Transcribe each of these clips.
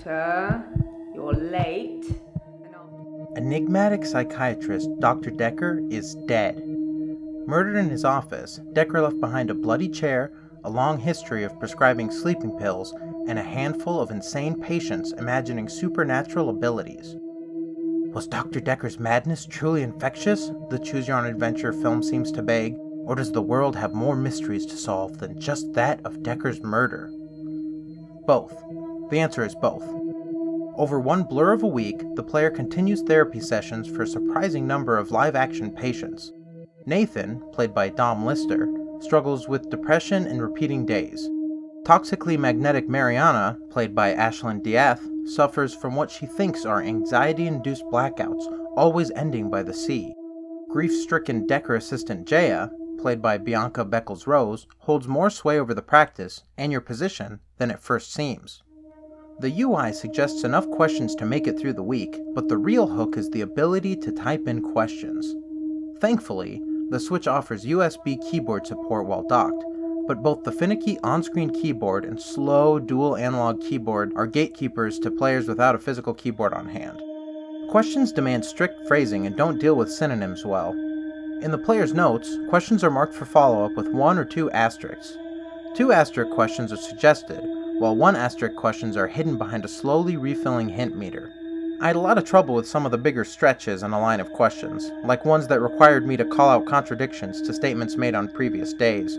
Doctor, you're late. Enigmatic psychiatrist Dr. Dekker is dead. Murdered in his office, Dekker left behind a bloody chair, a long history of prescribing sleeping pills, and a handful of insane patients imagining supernatural abilities. Was Dr. Dekker's madness truly infectious? The choose-your-own-adventure film seems to beg, or does the world have more mysteries to solve than just that of Dekker's murder? Both. The answer is both. Over one blur of a week, the player continues therapy sessions for a surprising number of live-action patients. Nathan, played by Dom Lister, struggles with depression and repeating days. Toxically magnetic Mariana, played by Ashlyn Diath, suffers from what she thinks are anxiety-induced blackouts, always ending by the sea. Grief-stricken Dekker assistant Jaya, played by Bianca Beckles-Rose, holds more sway over the practice and your position than it first seems. The UI suggests enough questions to make it through the week, but the real hook is the ability to type in questions. Thankfully, the Switch offers USB keyboard support while docked, but both the finicky on-screen keyboard and slow dual analog keyboard are gatekeepers to players without a physical keyboard on hand. Questions demand strict phrasing and don't deal with synonyms well. In the player's notes, questions are marked for follow-up with 1 or 2 asterisks. 2 asterisk questions are suggested, while 1 asterisk questions are hidden behind a slowly refilling hint meter. I had a lot of trouble with some of the bigger stretches in a line of questions, like ones that required me to call out contradictions to statements made on previous days.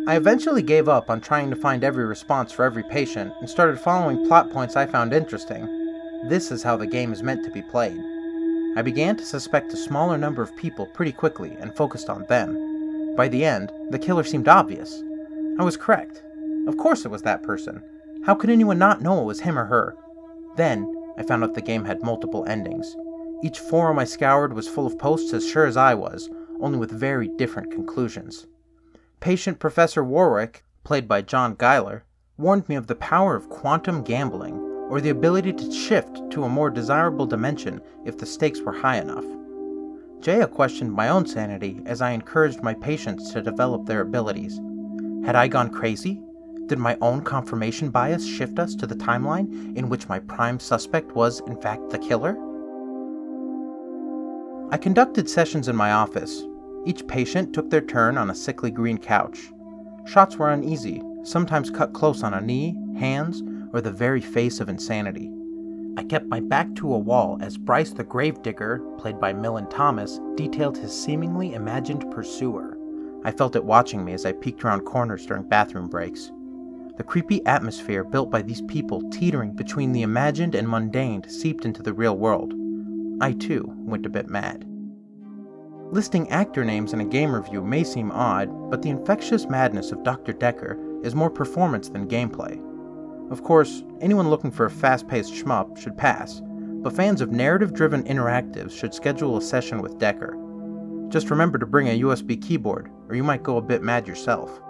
I eventually gave up on trying to find every response for every patient and started following plot points I found interesting. This is how the game is meant to be played. I began to suspect a smaller number of people pretty quickly and focused on them. By the end, the killer seemed obvious. I was correct. Of course it was that person. How could anyone not know it was him or her? Then, I found out the game had multiple endings. Each forum I scoured was full of posts as sure as I was, only with very different conclusions. Patient Professor Warwick, played by John Geiler, warned me of the power of quantum gambling, or the ability to shift to a more desirable dimension if the stakes were high enough. Jaya questioned my own sanity as I encouraged my patients to develop their abilities. Had I gone crazy? Did my own confirmation bias shift us to the timeline in which my prime suspect was, in fact, the killer? I conducted sessions in my office. Each patient took their turn on a sickly green couch. Shots were uneasy, sometimes cut close on a knee, hands, or the very face of insanity. I kept my back to a wall as Bryce the Gravedigger, played by Millen Thomas, detailed his seemingly imagined pursuer. I felt it watching me as I peeked around corners during bathroom breaks. The creepy atmosphere built by these people teetering between the imagined and mundane seeped into the real world. I, too, went a bit mad. Listing actor names in a game review may seem odd, but the infectious madness of Dr. Dekker is more performance than gameplay. Of course, anyone looking for a fast-paced shmup should pass, but fans of narrative-driven interactives should schedule a session with Dekker. Just remember to bring a USB keyboard, or you might go a bit mad yourself.